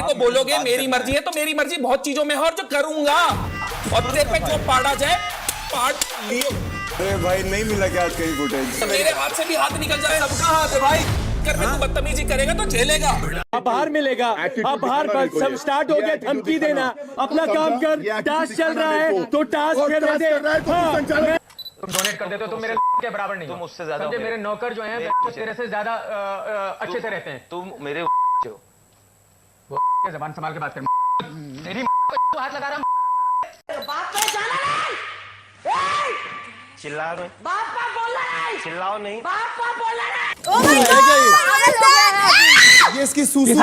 को बोलोगे मेरी मर्जी है तो मेरी मर्जी बहुत चीजों में है और जो करूंगा, और तेरे पे जो पाड़ा जाए पार्ट लियो। अरे भाई नहीं मिला क्या कहीं फुटेज? मेरे हाथ से भी हाथ निकल जाए, सबका हाथ है भाई। करके तू बदतमीजी करेगा तो झेलेगा। अब बाहर मिलेगा, अब बाहर बस सब स्टार्ट हो गया, धमकी देना, अपना काम कर, टास्क चल रहा है तो टास्क करने दे। तुम डोनेट कर देते हो, तुम मेरे के बराबर नहीं, तुम मुझसे ज्यादा, मेरे नौकर जो हैं वो तेरे से ज्यादा अच्छे से रहते हैं। तुम मेरे वो जबान संभाल के बात कर, तेरी को हाथ लगा रहा, बात पे जाना नहीं, चिल्ला रहे, बात पे बोलना नहीं, चिल्लाओ नहीं, बात पे बोलना नहीं। ये इसकी सूसू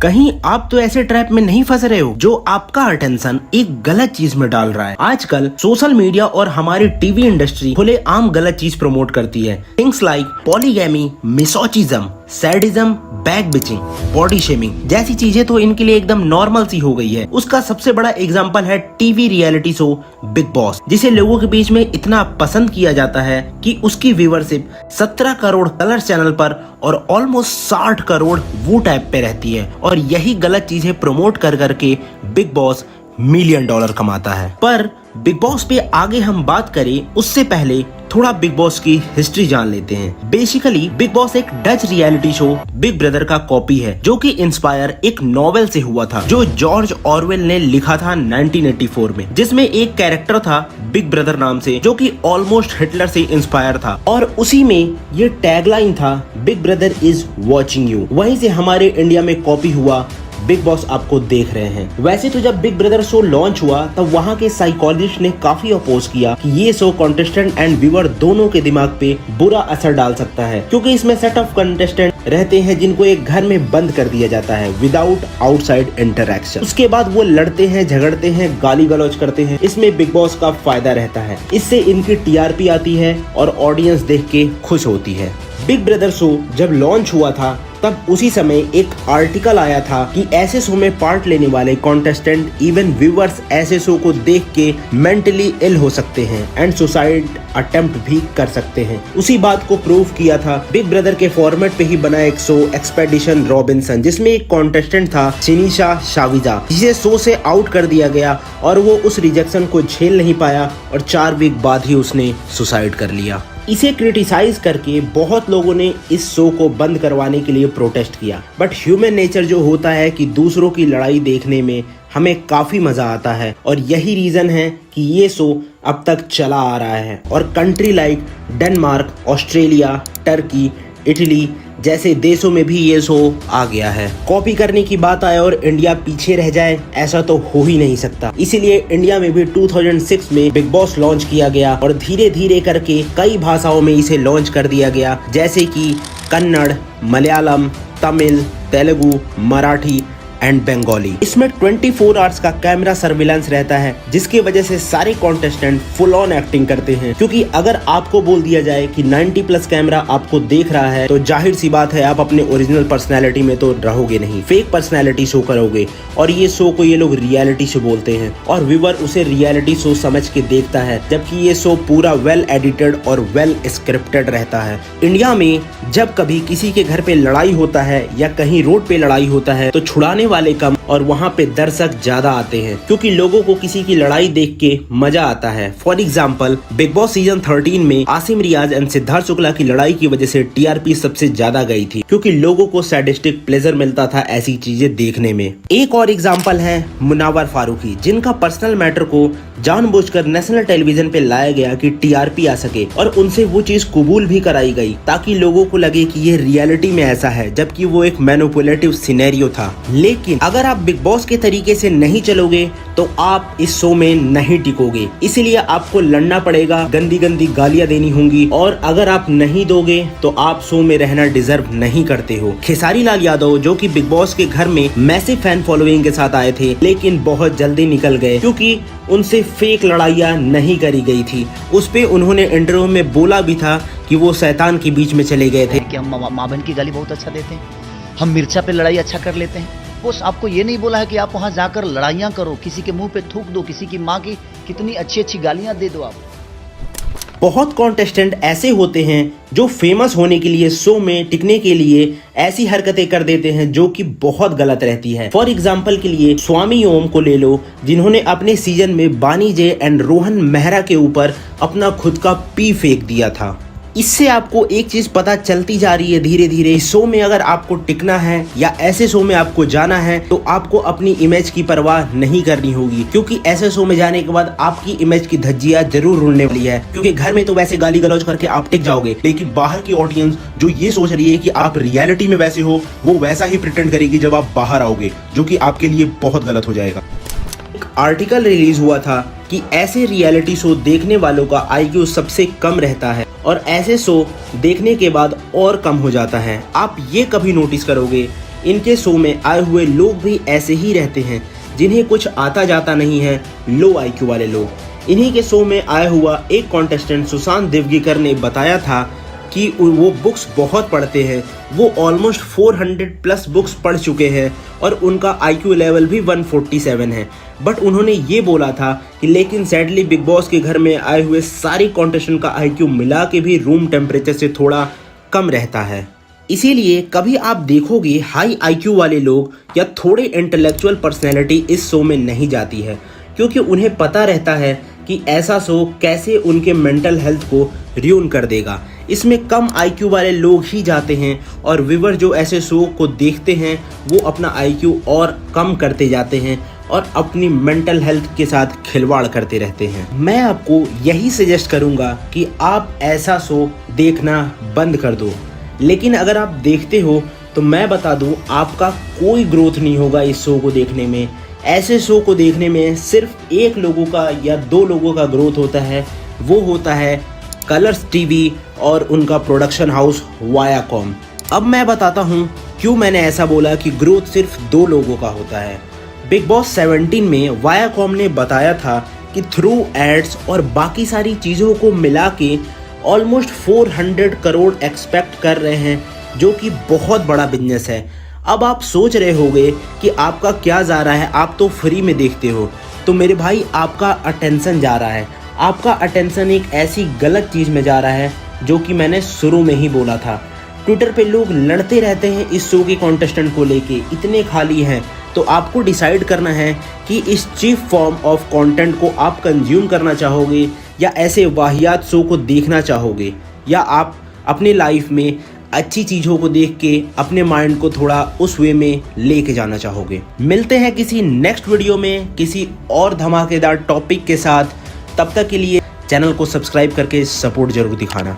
कहीं आप तो ऐसे ट्रैप में नहीं फंस रहे हो जो आपका अटेंशन एक गलत चीज में डाल रहा है। आजकल सोशल मीडिया और हमारी टीवी इंडस्ट्री खुले आम गलत चीज प्रमोट करती है। Things like polygamy, masochism, sadism, back bitching, body shaming जैसी चीजें तो इनके लिए एकदम नॉर्मल सी हो गई है। उसका सबसे बड़ा एग्जाम्पल है TV reality show big boss, जिसे लोगों के बीच में इतना पसंद किया जाता है कि उसकी व्यूअरशिप 17 करोड़ कलर्स चैनल पर और ऑलमोस्ट 60 करोड़ वो टैब पे रहती है। और यही गलत चीजें प्रमोट कर करके बिग बॉस $1 मिलियन कमाता है। पर बिग बॉस पे आगे हम बात करें उससे पहले थोड़ा बिग बॉस की हिस्ट्री जान लेते हैं। बेसिकली बिग बॉस एक Dutch reality show big brother का कॉपी है, जो कि इंस्पायर एक नॉवेल से हुआ था जो जॉर्ज ऑरवेल ने लिखा था 1984 में, जिसमें एक कैरेक्टर था बिग ब्रदर नाम से, जो कि ऑलमोस्ट हिटलर से इंस्पायर था। और उसी में ये टैगलाइन था, big brother is watching you. वहीं से हमारे इंडिया में कॉपी हुआ, बिग बॉस आपको देख रहे हैं। वैसे तो जब बिग ब्रदर शो लॉन्च हुआ तब वहाँ के साइकोलॉजिस्ट ने काफी अपोज किया कि ये शो कंटेस्टेंट एंड व्यूअर दोनों के दिमाग पे बुरा असर डाल सकता है, क्योंकि इसमें सेट ऑफ कंटेस्टेंट रहते हैं जिनको एक घर में बंद कर दिया जाता है विदाउट आउटसाइड इंटरैक्शन। उसके बाद वो लड़ते हैं, झगड़ते हैं, गाली गलौज करते हैं। इसमें बिग बॉस का फायदा रहता है, इससे इनकी टीआरपी आती है और ऑडियंस देख के खुश होती है। बिग ब्रदर शो जब लॉन्च हुआ था तब उसी समय एक आर्टिकल आया था कि ऐसे शो में पार्ट लेने वाले कॉन्टेस्टेंट इवन व्यूअर्स ऐसे शो को देख के मेंटली इल हो सकते हैं एंड सुसाइड अटेम्प्ट भी कर सकते हैं। उसी बात को प्रूव किया था बिग ब्रदर के फॉर्मेट पे ही बना एक शो एक्सपेडिशन रॉबिन्सन, जिसमें एक कॉन्टेस्टेंट था सिनीशा शाविजा, जिसे शो से आउट कर दिया गया और वो उस रिजेक्शन को झेल नहीं पाया और 4 वीक बाद ही उसने सुसाइड कर लिया। इसे क्रिटिसाइज करके बहुत लोगों ने इस शो को बंद करवाने के लिए प्रोटेस्ट किया, बट ह्यूमन नेचर जो होता है कि दूसरों की लड़ाई देखने में हमें काफी मजा आता है और यही रीजन है कि ये शो अब तक चला आ रहा है। और country like Denmark, Australia, Turkey, Italy जैसे देशों में भी ये शो आ गया है। कॉपी करने की बात आए और इंडिया पीछे रह जाए, ऐसा तो हो ही नहीं सकता। इसीलिए इंडिया में भी 2006 में बिग बॉस लॉन्च किया गया और धीरे धीरे करके कई भाषाओं में इसे लॉन्च कर दिया गया, जैसे कि कन्नड़, मलयालम, तमिल, तेलुगु, मराठी एंड बंगाली। इसमें 24 आवर्स का कैमरा सर्विलांस रहता है, जिसकी वजह से सारे कॉन्टेस्टेंट फुल ऑन एक्टिंग करते हैं। क्योंकि अगर आपको बोल दिया जाए कि 90+ कैमरा आपको देख रहा है तो जाहिर सी बात है आप अपने ओरिजिनल पर्सनैलिटी में तो रहोगे नहीं, फेक पर्सनैलिटी शो करोगे। और ये शो को ये लोग रियलिटी शो बोलते हैं और व्यूअर उसे रियलिटी शो समझ के देखता है, जबकि ये शो पूरा वेल एडिटेड और वेल स्क्रिप्टेड रहता है। इंडिया में जब कभी किसी के घर पे लड़ाई होता है या कहीं रोड पे लड़ाई होता है तो छुड़ाने वाले कम और वहाँ पे दर्शक ज्यादा आते हैं, क्योंकि लोगों को किसी की लड़ाई देख के मजा आता है। For example big boss season 13 में आसिम रियाज एंड सिद्धार्थ शुक्ला की लड़ाई की वजह से टीआरपी सबसे ज्यादा गई थी, क्योंकि लोगों को सैडिस्टिक प्लेजर मिलता था ऐसी चीजें देखने में। एक और एग्जाम्पल है मुनावर फारूकी, जिनका पर्सनल मैटर को जानबूझकर नेशनल टेलीविजन पे लाया गया कि टीआरपी आ सके, और उनसे वो चीज कबूल भी कराई गई ताकि लोगों को लगे कि ये रियलिटी में ऐसा है, जबकि वो एक मैनिपुलेटिव सिनेरियो था। लेकिन अगर आप बिग बॉस के तरीके से नहीं चलोगे तो आप इस शो में नहीं टिकोगे, इसीलिए आपको लड़ना पड़ेगा, गंदी गंदी गालियां देनी होंगी, और अगर आप नहीं दोगे तो आप शो में रहना डिजर्व नहीं करते हो। खेसारी लाल यादव जो कि बिग बॉस के घर में मैसिव फैन फॉलोइंग के साथ आए थे, लेकिन बहुत जल्दी निकल गए क्योंकि उनसे फेक लड़ाइयाँ नहीं करी गई थी। उस पे उन्होंने इंटरव्यू में बोला भी था कि वो शैतान के बीच में चले गए थे कि हम माँ बहन की गाली बहुत अच्छा देते हैं, हम मिर्चा पे लड़ाई अच्छा कर लेते हैं। बॉस आपको ये नहीं बोला है कि आप वहाँ जाकर लड़ाइयाँ करो, किसी के मुंह पे थूक दो, किसी की माँ की कितनी अच्छी अच्छी गालियाँ दे दो आप। बहुत कॉन्टेस्टेंट ऐसे होते हैं जो फेमस होने के लिए, शो में टिकने के लिए ऐसी हरकतें कर देते हैं जो कि बहुत गलत रहती है। फॉर एग्जाम्पल के लिए स्वामी ओम को ले लो, जिन्होंने अपने सीजन में बानी जे एंड रोहन मेहरा के ऊपर अपना खुद का पी फेंक दिया था। इससे आपको एक चीज पता चलती जा रही है धीरे धीरे, इस शो में अगर आपको टिकना है या ऐसे शो में आपको जाना है तो आपको अपनी इमेज की परवाह नहीं करनी होगी, क्योंकि ऐसे शो में जाने के बाद आपकी इमेज की धज्जियां जरूर उड़ने वाली है। क्योंकि घर में तो वैसे गाली गलौज करके आप टिक जाओगे, लेकिन बाहर की ऑडियंस जो ये सोच रही है कि आप रियलिटी में वैसे हो, वो वैसा ही प्रिटेंड करेगी जब आप बाहर आओगे, जो कि आपके लिए बहुत गलत हो जाएगा। एक आर्टिकल रिलीज हुआ था कि ऐसे रियलिटी शो देखने वालों का IQ सबसे कम रहता है और ऐसे शो देखने के बाद और कम हो जाता है। आप ये कभी नोटिस करोगे, इनके शो में आए हुए लोग भी ऐसे ही रहते हैं जिन्हें कुछ आता जाता नहीं है, लो IQ वाले लोग। इन्हीं के शो में आया हुआ एक कॉन्टेस्टेंट सुशांत देवगीकर ने बताया था कि वो बुक्स बहुत पढ़ते हैं, वो ऑलमोस्ट 400 प्लस बुक्स पढ़ चुके हैं और उनका IQ लेवल भी 147 है। बट उन्होंने ये बोला था कि लेकिन सैडली बिग बॉस के घर में आए हुए सारे कॉन्टेस्टेंट का IQ मिला के भी रूम टेम्परेचर से थोड़ा कम रहता है। इसीलिए कभी आप देखोगे हाई IQ वाले लोग या थोड़े इंटेलेक्चुअल पर्सनैलिटी इस शो में नहीं जाती है, क्योंकि उन्हें पता रहता है कि ऐसा शो कैसे उनके मेंटल हेल्थ को रियून कर देगा। इसमें कम IQ वाले लोग ही जाते हैं और व्यूअर जो ऐसे शो को देखते हैं वो अपना IQ और कम करते जाते हैं और अपनी मेंटल हेल्थ के साथ खिलवाड़ करते रहते हैं। मैं आपको यही सजेस्ट करूंगा कि आप ऐसा शो देखना बंद कर दो, लेकिन अगर आप देखते हो तो मैं बता दूं आपका कोई ग्रोथ नहीं होगा इस शो को देखने में। ऐसे शो को देखने में सिर्फ एक लोगों का या दो लोगों का ग्रोथ होता है, वो होता है कलर्स टीवी और उनका प्रोडक्शन हाउस वायाकॉम। अब मैं बताता हूँ क्यों मैंने ऐसा बोला कि ग्रोथ सिर्फ दो लोगों का होता है। बिग बॉस 17 में वायाकॉम ने बताया था कि थ्रू एड्स और बाकी सारी चीज़ों को मिला के ऑलमोस्ट 400 करोड़ एक्सपेक्ट कर रहे हैं, जो कि बहुत बड़ा बिजनेस है। अब आप सोच रहे होंगे कि आपका क्या जा रहा है, आप तो फ्री में देखते हो। तो मेरे भाई आपका अटेंशन जा रहा है, आपका अटेंशन एक ऐसी गलत चीज़ में जा रहा है जो कि मैंने शुरू में ही बोला था। ट्विटर पे लोग लड़ते रहते हैं इस शो के कॉन्टेस्टेंट को लेके, इतने खाली हैं। तो आपको डिसाइड करना है कि इस चीप फॉर्म ऑफ कंटेंट को आप कंज्यूम करना चाहोगे या ऐसे वाहियात शो को देखना चाहोगे, या आप अपनी लाइफ में अच्छी चीज़ों को देख के अपने माइंड को थोड़ा उस वे में लेके जाना चाहोगे। मिलते हैं किसी नेक्स्ट वीडियो में किसी और धमाकेदार टॉपिक के साथ। तब तक के लिए चैनल को सब्सक्राइब करके सपोर्ट जरूर दिखाना।